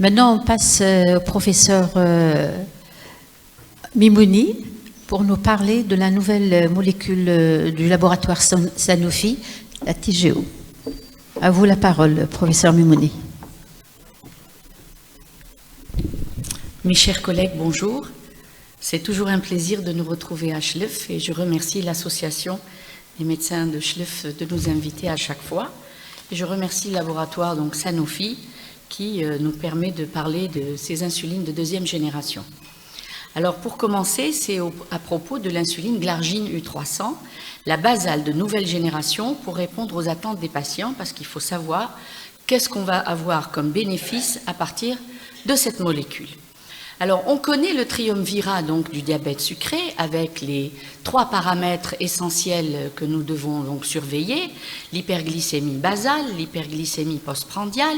Maintenant, on passe au professeur Mimouni pour nous parler de la nouvelle molécule du laboratoire Sanofi, la TIGEO. À vous la parole, professeur Mimouni. Mes chers collègues, bonjour. C'est toujours un plaisir de nous retrouver à Schleuf et je remercie l'association des médecins de Schleuf de nous inviter à chaque fois. Et je remercie le laboratoire donc Sanofi qui nous permet de parler de ces insulines de deuxième génération. Alors pour commencer, c'est à propos de l'insuline Glargine U300, la basale de nouvelle génération pour répondre aux attentes des patients parce qu'il faut savoir qu'est-ce qu'on va avoir comme bénéfice à partir de cette molécule. Alors, on connaît le triumvirat donc du diabète sucré avec les 3 paramètres essentiels que nous devons donc surveiller, l'hyperglycémie basale, l'hyperglycémie postprandiale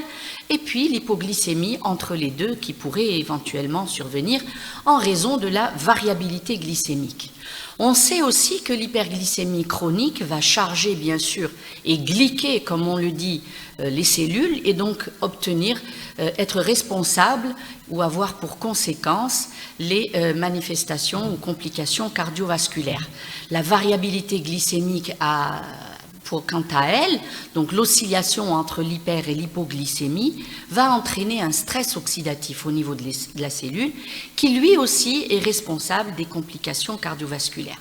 et puis l'hypoglycémie entre les deux qui pourrait éventuellement survenir en raison de la variabilité glycémique. On sait aussi que l'hyperglycémie chronique va charger bien sûr et glyquer, comme on le dit, les cellules et donc être responsable ou avoir pour conséquence les manifestations ou complications cardiovasculaires. La variabilité glycémique quant à elle, donc l'oscillation entre l'hyper et l'hypoglycémie, va entraîner un stress oxydatif au niveau de la cellule qui lui aussi est responsable des complications cardiovasculaires.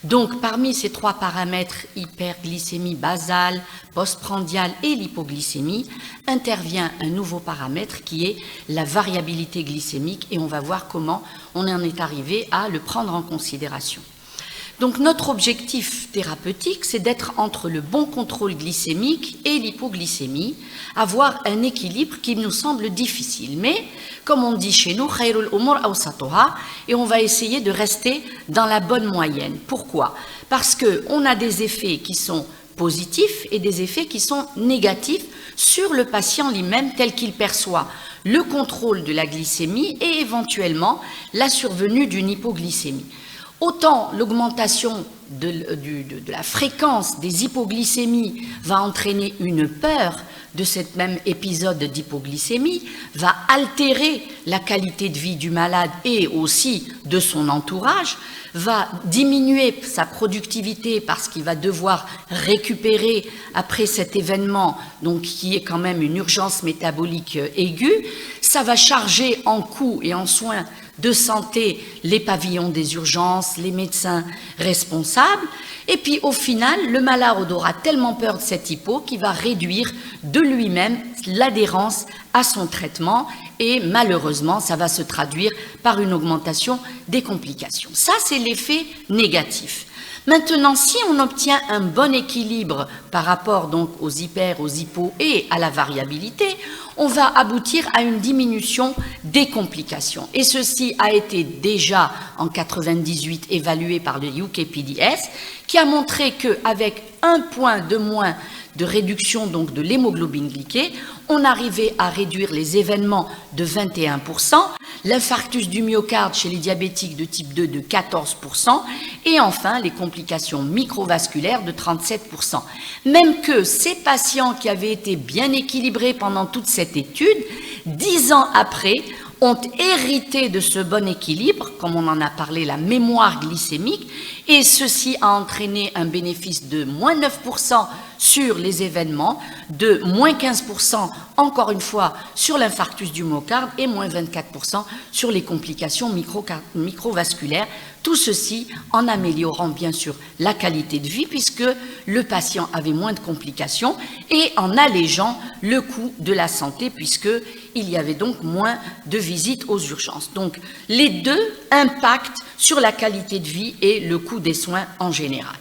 Donc parmi ces 3 paramètres, hyperglycémie basale, postprandiale et l'hypoglycémie, intervient un nouveau paramètre qui est la variabilité glycémique et on va voir comment on en est arrivé à le prendre en considération. Donc notre objectif thérapeutique, c'est d'être entre le bon contrôle glycémique et l'hypoglycémie, avoir un équilibre qui nous semble difficile. Mais, comme on dit chez nous, khairul umur awsatuha, et on va essayer de rester dans la bonne moyenne. Pourquoi? Parce qu'on a des effets qui sont positifs et des effets qui sont négatifs sur le patient lui-même tel qu'il perçoit le contrôle de la glycémie et éventuellement la survenue d'une hypoglycémie. Autant l'augmentation de la fréquence des hypoglycémies va entraîner une peur de cet même épisode d'hypoglycémie, va altérer la qualité de vie du malade et aussi de son entourage, va diminuer sa productivité parce qu'il va devoir récupérer après cet événement, donc qui est quand même une urgence métabolique aiguë. Ça va charger en coûts et en soins de santé les pavillons des urgences, les médecins responsables. Et puis au final, le malade aura tellement peur de cette hypo qu'il va réduire de lui-même l'adhérence à son traitement et malheureusement, ça va se traduire par une augmentation des complications. Ça, c'est l'effet négatif. Maintenant, si on obtient un bon équilibre par rapport donc aux hyper, aux hypos et à la variabilité, on va aboutir à une diminution des complications. Et ceci a été déjà en 98 évalué par le UKPDS, qui a montré qu'avec 1 point de moins de réduction donc de l'hémoglobine glyquée, on arrivait à réduire les événements de 21%, l'infarctus du myocarde chez les diabétiques de type 2 de 14%, et enfin les complications microvasculaires de 37%. Même que ces patients qui avaient été bien équilibrés pendant toute cette étude, 10 ans après, ont hérité de ce bon équilibre, comme on en a parlé, la mémoire glycémique, et ceci a entraîné un bénéfice de moins 9% sur les événements, de moins 15% encore une fois sur l'infarctus du myocarde et moins 24% sur les complications microvasculaires. Tout ceci en améliorant bien sûr la qualité de vie puisque le patient avait moins de complications et en allégeant le coût de la santé puisqu'il y avait donc moins de visites aux urgences. Donc les deux impactent sur la qualité de vie et le coût des soins en général.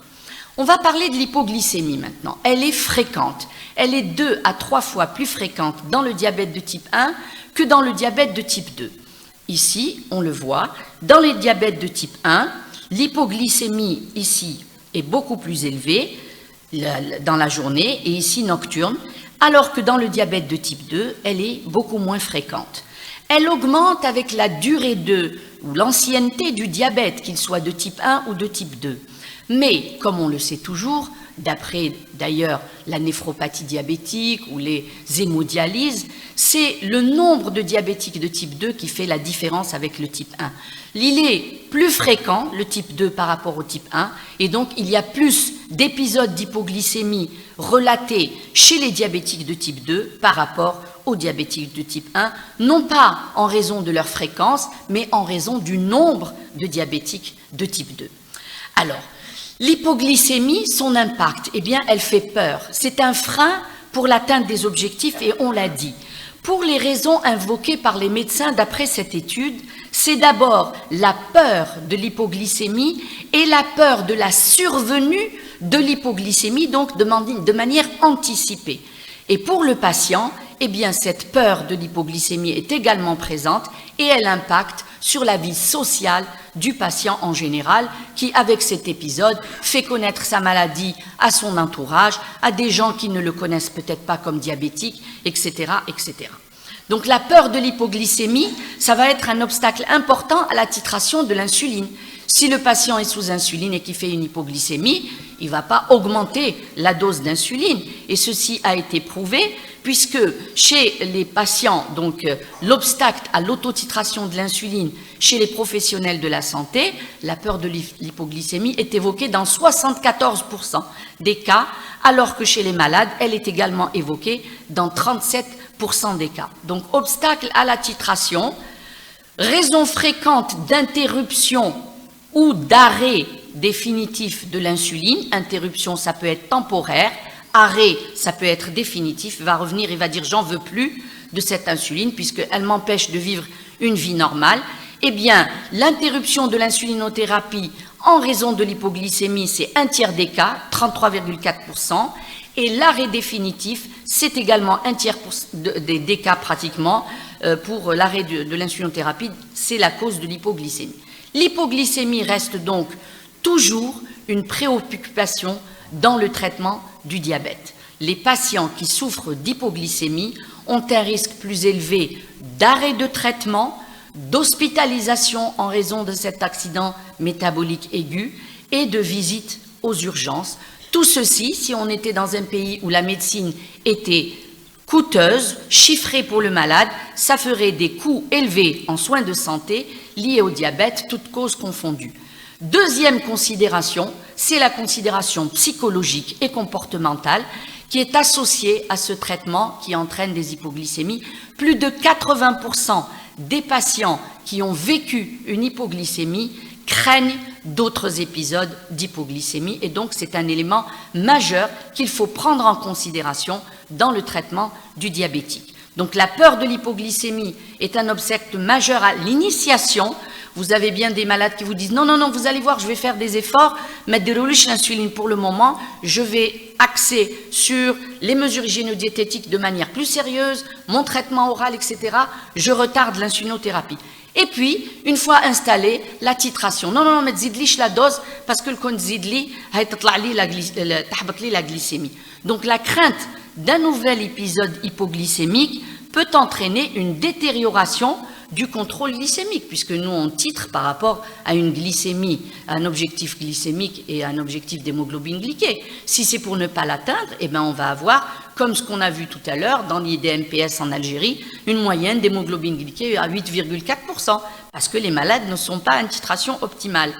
On va parler de l'hypoglycémie maintenant. Elle est fréquente. Elle est 2 à 3 fois plus fréquente dans le diabète de type 1 que dans le diabète de type 2. Ici, on le voit, dans les diabètes de type 1, l'hypoglycémie ici est beaucoup plus élevée dans la journée et ici nocturne, alors que dans le diabète de type 2, elle est beaucoup moins fréquente. Elle augmente avec la durée ou l'ancienneté du diabète, qu'il soit de type 1 ou de type 2. Mais, comme on le sait toujours, d'après d'ailleurs la néphropathie diabétique ou les hémodialyses, c'est le nombre de diabétiques de type 2 qui fait la différence avec le type 1. Il est plus fréquent, le type 2 par rapport au type 1, et donc il y a plus d'épisodes d'hypoglycémie relatés chez les diabétiques de type 2 par rapport aux diabétiques de type 1, non pas en raison de leur fréquence, mais en raison du nombre de diabétiques de type 2. Alors, l'hypoglycémie, son impact, eh bien, elle fait peur. C'est un frein pour l'atteinte des objectifs et on l'a dit. Pour les raisons invoquées par les médecins d'après cette étude, c'est d'abord la peur de l'hypoglycémie et la peur de la survenue de l'hypoglycémie, donc de manière anticipée. Et pour le patient, eh bien, cette peur de l'hypoglycémie est également présente et elle impacte sur la vie sociale du patient en général, qui, avec cet épisode, fait connaître sa maladie à son entourage, à des gens qui ne le connaissent peut-être pas comme diabétique, etc., etc. Donc la peur de l'hypoglycémie, ça va être un obstacle important à la titration de l'insuline. Si le patient est sous insuline et qu'il fait une hypoglycémie, il ne va pas augmenter la dose d'insuline. Et ceci a été prouvé puisque chez les patients, donc l'obstacle à l'autotitration de l'insuline chez les professionnels de la santé, la peur de l'hypoglycémie est évoquée dans 74% des cas, alors que chez les malades, elle est également évoquée dans 37% des cas. Donc obstacle à la titration, raison fréquente d'interruption ou d'arrêt définitif de l'insuline. Interruption, ça peut être temporaire. Arrêt, ça peut être définitif. Il va revenir, il va dire « j'en veux plus de cette insuline puisqu'elle m'empêche de vivre une vie normale ». Eh bien, l'interruption de l'insulinothérapie en raison de l'hypoglycémie, c'est un tiers des cas, 33,4%. Et l'arrêt définitif, c'est également un tiers des cas pratiquement. Pour l'arrêt de l'insulinothérapie, c'est la cause de l'hypoglycémie. L'hypoglycémie reste donc toujours une préoccupation dans le traitement du diabète. Les patients qui souffrent d'hypoglycémie ont un risque plus élevé d'arrêt de traitement, d'hospitalisation en raison de cet accident métabolique aigu et de visite aux urgences. Tout ceci, si on était dans un pays où la médecine était coûteuse, chiffrée pour le malade, ça ferait des coûts élevés en soins de santé liés au diabète, toutes causes confondues. Deuxième considération, c'est la considération psychologique et comportementale qui est associée à ce traitement qui entraîne des hypoglycémies. Plus de 80% des patients qui ont vécu une hypoglycémie craignent d'autres épisodes d'hypoglycémie et donc c'est un élément majeur qu'il faut prendre en considération dans le traitement du diabétique. Donc la peur de l'hypoglycémie est un obstacle majeur à l'initiation. Vous avez bien des malades qui vous disent non, non, non, vous allez voir, je vais faire des efforts, mettre des relouches l'insuline pour le moment, je vais axer sur les mesures hygiéno-diététiques de manière plus sérieuse, mon traitement oral, etc. Je retarde l'insulinothérapie. Et puis, une fois installée, la titration. Non, non, non, mais zidlish la dose parce que le kon zidli, la glycémie. Donc la crainte d'un nouvel épisode hypoglycémique peut entraîner une détérioration du contrôle glycémique, puisque nous, on titre par rapport à une glycémie, un objectif glycémique et un objectif d'hémoglobine glyquée. Si c'est pour ne pas l'atteindre, eh ben on va avoir, comme ce qu'on a vu tout à l'heure dans l'IDMPS en Algérie, une moyenne d'hémoglobine glyquée à 8,4%, parce que les malades ne sont pas à une titration optimale.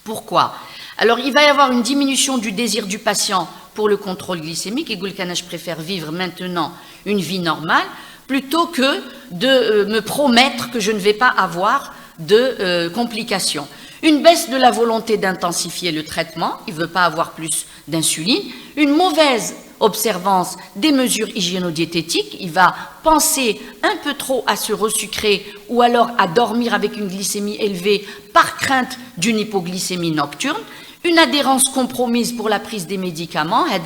Pourquoi? Alors, il va y avoir une diminution du désir du patient pour le contrôle glycémique, et Gulkana, je préfère vivre maintenant une vie normale, plutôt que de me promettre que je ne vais pas avoir de complications. Une baisse de la volonté d'intensifier le traitement, il ne veut pas avoir plus d'insuline, une mauvaise observance des mesures hygiéno-diététiques, il va penser un peu trop à se resucrer ou alors à dormir avec une glycémie élevée par crainte d'une hypoglycémie nocturne, une adhérence compromise pour la prise des médicaments, et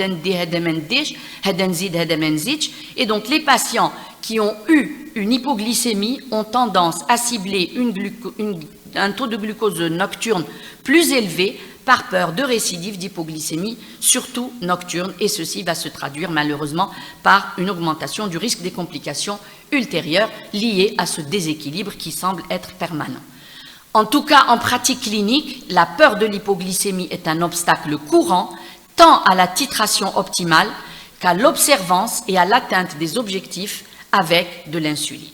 donc les patients qui ont eu une hypoglycémie ont tendance à cibler un taux de glucose nocturne plus élevé par peur de récidive d'hypoglycémie, surtout nocturne, et ceci va se traduire malheureusement par une augmentation du risque des complications ultérieures liées à ce déséquilibre qui semble être permanent. En tout cas, en pratique clinique, la peur de l'hypoglycémie est un obstacle courant tant à la titration optimale qu'à l'observance et à l'atteinte des objectifs avec de l'insuline.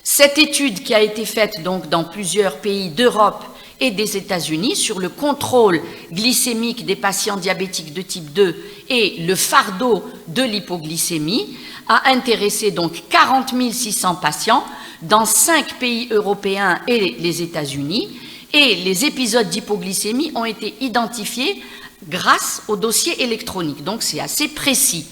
Cette étude qui a été faite donc dans plusieurs pays d'Europe et des États-Unis sur le contrôle glycémique des patients diabétiques de type 2 et le fardeau de l'hypoglycémie a intéressé donc 40 600 patients dans 5 pays européens et les États-Unis, et les épisodes d'hypoglycémie ont été identifiés grâce au dossier électronique, donc c'est assez précis.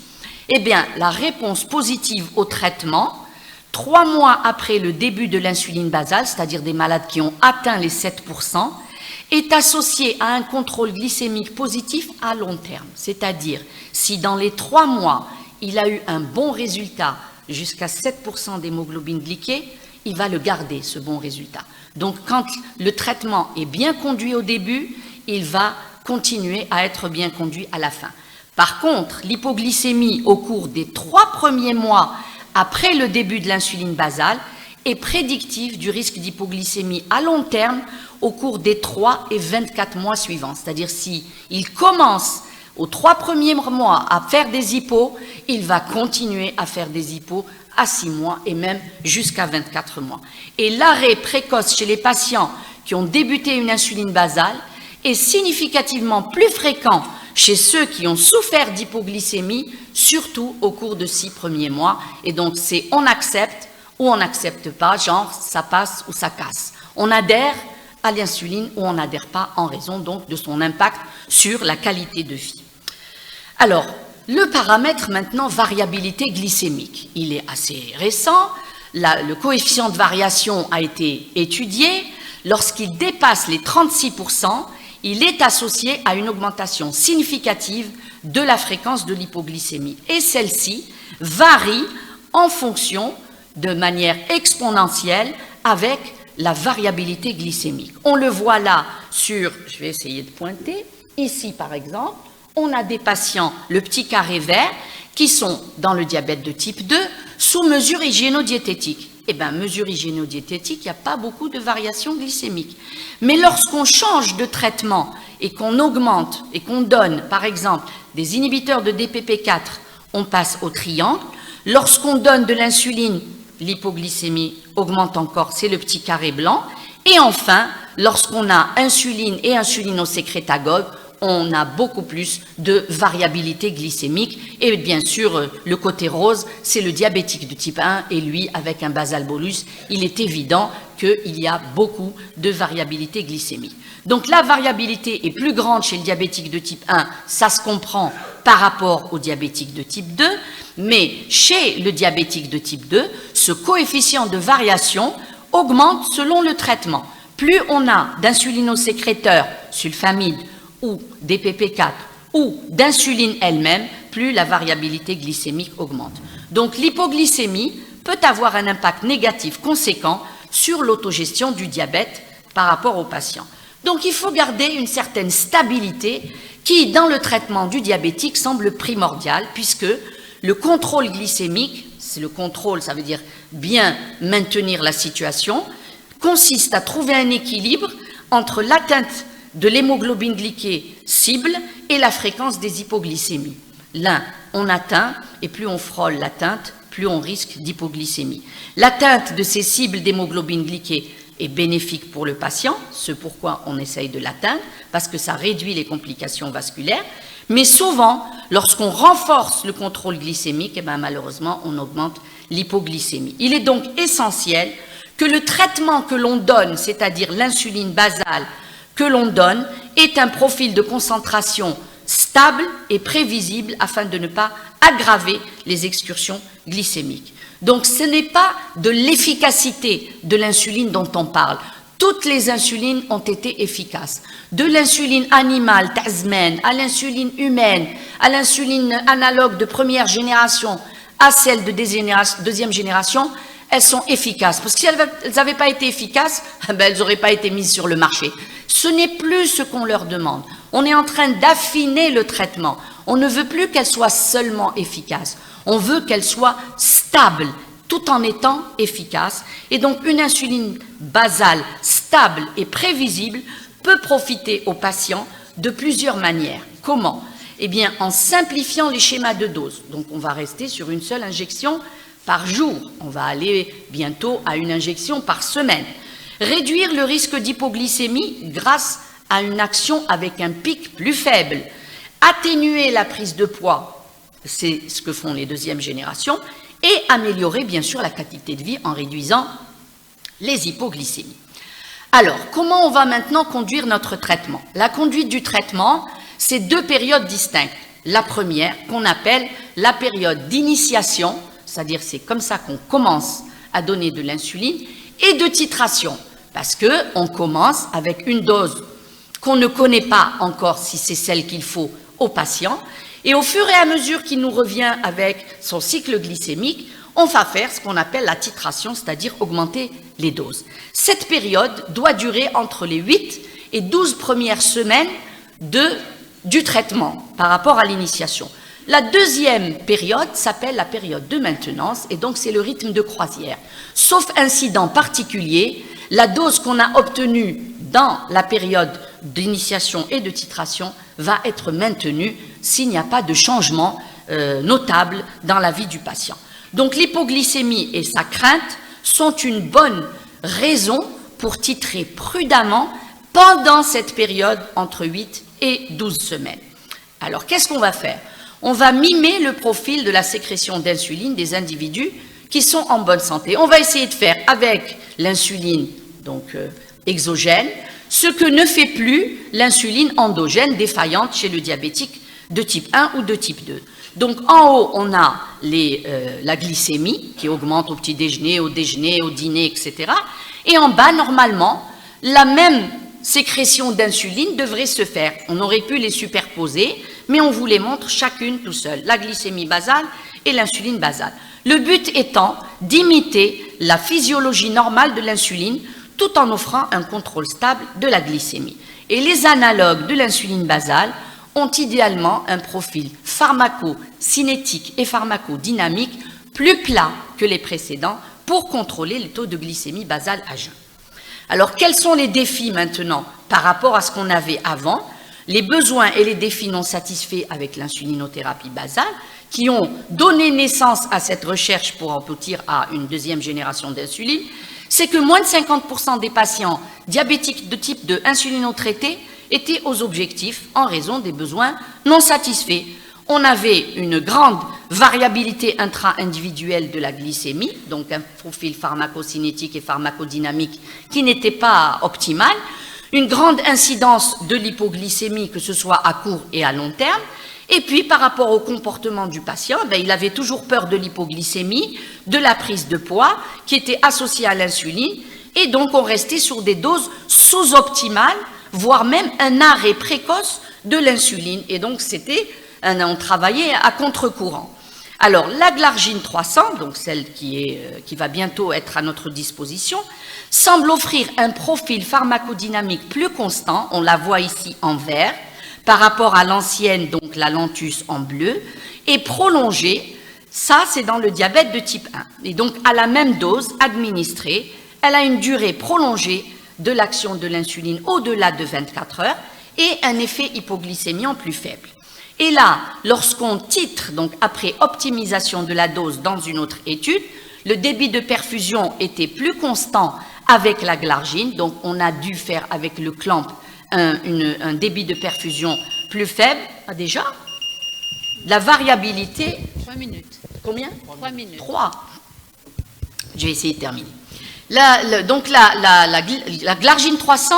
Eh bien, la réponse positive au traitement, 3 mois après le début de l'insuline basale, c'est-à-dire des malades qui ont atteint les 7%, est associée à un contrôle glycémique positif à long terme. C'est-à-dire, si dans les 3 mois, il a eu un bon résultat, jusqu'à 7% d'hémoglobine glyquée, il va le garder, ce bon résultat. Donc, quand le traitement est bien conduit au début, il va continuer à être bien conduit à la fin. Par contre, l'hypoglycémie au cours des 3 premiers mois après le début de l'insuline basale est prédictive du risque d'hypoglycémie à long terme au cours des 3 et 24 mois suivants. C'est-à-dire, s'il commence aux 3 premiers mois à faire des hypos, il va continuer à faire des hypos à 6 mois et même jusqu'à 24 mois. Et l'arrêt précoce chez les patients qui ont débuté une insuline basale est significativement plus fréquent chez ceux qui ont souffert d'hypoglycémie, surtout au cours de 6 premiers mois. Et donc, c'est on accepte ou on n'accepte pas, genre ça passe ou ça casse. On adhère à l'insuline ou on n'adhère pas en raison donc de son impact sur la qualité de vie. Alors, le paramètre maintenant variabilité glycémique, il est assez récent, le coefficient de variation a été étudié, lorsqu'il dépasse les 36%, il est associé à une augmentation significative de la fréquence de l'hypoglycémie et celle-ci varie en fonction de manière exponentielle avec la variabilité glycémique. On le voit là sur, je vais essayer de pointer, ici par exemple, on a des patients, le petit carré vert, qui sont dans le diabète de type 2 sous mesure hygiéno-diététique. Eh bien, mesure hygiéno-diététique, il n'y a pas beaucoup de variations glycémiques. Mais lorsqu'on change de traitement et qu'on augmente et qu'on donne, par exemple, des inhibiteurs de DPP4, on passe au triangle. Lorsqu'on donne de l'insuline, l'hypoglycémie augmente encore, c'est le petit carré blanc. Et enfin, lorsqu'on a insuline et insulinosécrétagogue, on a beaucoup plus de variabilité glycémique. Et bien sûr, le côté rose, c'est le diabétique de type 1. Et lui, avec un basal-bolus, il est évident qu'il y a beaucoup de variabilité glycémique. Donc la variabilité est plus grande chez le diabétique de type 1, ça se comprend par rapport au diabétique de type 2, mais chez le diabétique de type 2, ce coefficient de variation augmente selon le traitement. Plus on a d'insulinosécréteurs, sulfamide, ou DPP4 ou d'insuline elle-même, plus la variabilité glycémique augmente. Donc l'hypoglycémie peut avoir un impact négatif conséquent sur l'autogestion du diabète par rapport aux patients. Donc il faut garder une certaine stabilité qui, dans le traitement du diabétique, semble primordiale puisque le contrôle glycémique, c'est le contrôle, ça veut dire bien maintenir la situation, consiste à trouver un équilibre entre l'atteinte de l'hémoglobine glyquée cible et la fréquence des hypoglycémies. L'un, on atteint, et plus on frôle l'atteinte, plus on risque d'hypoglycémie. L'atteinte de ces cibles d'hémoglobine glyquée est bénéfique pour le patient, ce pourquoi on essaye de l'atteindre, parce que ça réduit les complications vasculaires, mais souvent, lorsqu'on renforce le contrôle glycémique, eh bien, malheureusement, on augmente l'hypoglycémie. Il est donc essentiel que le traitement que l'on donne, c'est-à-dire l'insuline basale, que l'on donne est un profil de concentration stable et prévisible afin de ne pas aggraver les excursions glycémiques. Donc ce n'est pas de l'efficacité de l'insuline dont on parle. Toutes les insulines ont été efficaces. De l'insuline animale, Tasman, à l'insuline humaine, à l'insuline analogue de première génération, à celle de deuxième génération, elles sont efficaces. Parce que si elles n'avaient pas été efficaces, elles n'auraient pas été mises sur le marché. Ce n'est plus ce qu'on leur demande. On est en train d'affiner le traitement. On ne veut plus qu'elles soient seulement efficaces. On veut qu'elles soient stables, tout en étant efficaces. Et donc, une insuline basale stable et prévisible peut profiter aux patients de plusieurs manières. Comment? Eh bien, en simplifiant les schémas de dose. Donc, on va rester sur une seule injection par jour. On va aller bientôt à une injection par semaine. Réduire le risque d'hypoglycémie grâce à une action avec un pic plus faible. Atténuer la prise de poids, c'est ce que font les deuxièmes générations, et améliorer bien sûr la qualité de vie en réduisant les hypoglycémies. Alors, comment on va maintenant conduire notre traitement? La conduite du traitement, c'est deux périodes distinctes. La première, qu'on appelle la période d'initiation, c'est-à-dire c'est comme ça qu'on commence à donner de l'insuline, et de titration, parce qu'on commence avec une dose qu'on ne connaît pas encore si c'est celle qu'il faut au patient, et au fur et à mesure qu'il nous revient avec son cycle glycémique, on va faire ce qu'on appelle la titration, c'est-à-dire augmenter les doses. Cette période doit durer entre les 8 et 12 premières semaines du traitement par rapport à l'initiation. La deuxième période s'appelle la période de maintenance et donc c'est le rythme de croisière. Sauf incident particulier, la dose qu'on a obtenue dans la période d'initiation et de titration va être maintenue s'il n'y a pas de changement notable dans la vie du patient. Donc l'hypoglycémie et sa crainte sont une bonne raison pour titrer prudemment pendant cette période entre 8 et 12 semaines. Alors qu'est-ce qu'on va faire? On va mimer le profil de la sécrétion d'insuline des individus qui sont en bonne santé. On va essayer de faire avec l'insuline donc exogène ce que ne fait plus l'insuline endogène défaillante chez le diabétique de type 1 ou de type 2. Donc en haut, on a la glycémie qui augmente au petit déjeuner, au dîner, etc. Et en bas, normalement, la même sécrétion d'insuline devrait se faire. On aurait pu les superposer, mais on vous les montre chacune tout seul, la glycémie basale et l'insuline basale. Le but étant d'imiter la physiologie normale de l'insuline tout en offrant un contrôle stable de la glycémie. Et les analogues de l'insuline basale ont idéalement un profil pharmacocinétique et pharmacodynamique plus plat que les précédents pour contrôler le taux de glycémie basale à jeun. Alors, quels sont les défis maintenant par rapport à ce qu'on avait avant? Les besoins et les défis non satisfaits avec l'insulinothérapie basale qui ont donné naissance à cette recherche pour aboutir à une deuxième génération d'insuline, c'est que moins de 50% des patients diabétiques de type 2 insulinotraités étaient aux objectifs en raison des besoins non satisfaits. On avait une grande variabilité intra-individuelle de la glycémie, donc un profil pharmacocinétique et pharmacodynamique qui n'était pas optimal, une grande incidence de l'hypoglycémie, que ce soit à court et à long terme, et puis par rapport au comportement du patient, il avait toujours peur de l'hypoglycémie, de la prise de poids qui était associée à l'insuline, et donc on restait sur des doses sous-optimales, voire même un arrêt précoce de l'insuline, et donc on travaillait à contre-courant. Alors, la glargine 300, donc celle qui va bientôt être à notre disposition, semble offrir un profil pharmacodynamique plus constant, on la voit ici en vert, par rapport à l'ancienne, donc la Lantus en bleu, et prolongée, ça c'est dans le diabète de type 1. Et donc, à la même dose administrée, elle a une durée prolongée de l'action de l'insuline au-delà de 24 heures et un effet hypoglycémiant plus faible. Et là, lorsqu'on titre, donc après optimisation de la dose dans une autre étude, le débit de perfusion était plus constant avec la glargine, donc on a dû faire avec le clamp un débit de perfusion plus faible. Ah, déjà, la variabilité... 3 minutes. Combien? 3 minutes. 3. Je vais essayer de terminer. Donc la glargine 300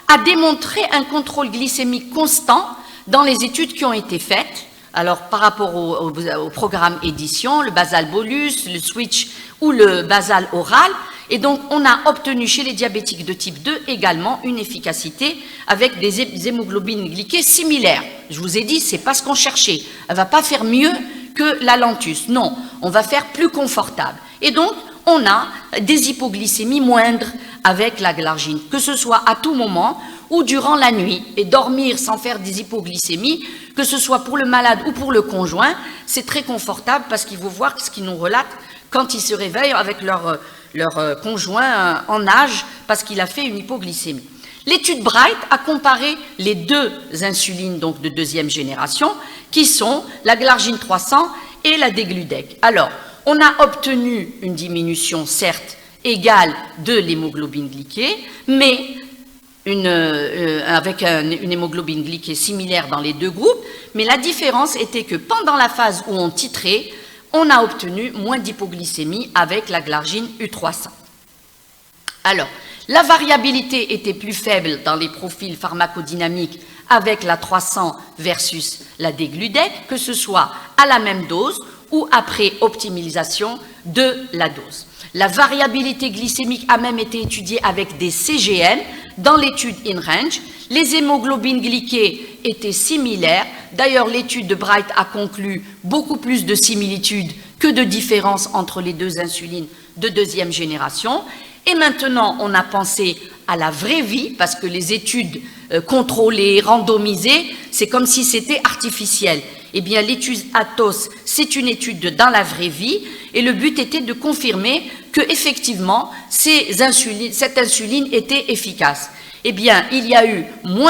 a démontré un contrôle glycémique constant dans les études qui ont été faites. Alors par rapport au programme édition, le basal bolus, le switch ou le basal oral, et donc on a obtenu chez les diabétiques de type 2 également une efficacité avec des hémoglobines glyquées similaires. Je vous ai dit, c'est pas ce qu'on cherchait. Elle va pas faire mieux que la Lantus. Non, on va faire plus confortable. Et donc, on a des hypoglycémies moindres avec la glargine, que ce soit à tout moment ou durant la nuit. Et dormir sans faire des hypoglycémies, que ce soit pour le malade ou pour le conjoint, c'est très confortable parce qu'il faut voir ce qu'ils nous relatent quand ils se réveillent avec leur conjoint en âge parce qu'il a fait une hypoglycémie. L'étude Bright a comparé les deux insulines donc de deuxième génération qui sont la glargine 300 et la dégludec. Alors, on a obtenu une diminution certes égale de l'hémoglobine glyquée, mais avec une hémoglobine glyquée similaire dans les deux groupes, mais la différence était que pendant la phase où on titrait, on a obtenu moins d'hypoglycémie avec la glargine U300. Alors, la variabilité était plus faible dans les profils pharmacodynamiques avec la 300 versus la dégludec, que ce soit à la même dose ou après optimisation de la dose. La variabilité glycémique a même été étudiée avec des CGN dans l'étude InRange. Les hémoglobines glyquées étaient similaires. D'ailleurs, l'étude de Bright a conclu beaucoup plus de similitudes que de différences entre les deux insulines de deuxième génération. Et maintenant, on a pensé à la vraie vie, parce que les études contrôlées, randomisées, c'est comme si c'était artificiel. Eh bien, l'étude Athos, c'est une étude dans la vraie vie, et le but était de confirmer que effectivement, cette insuline était efficace. Eh bien, il y a eu moins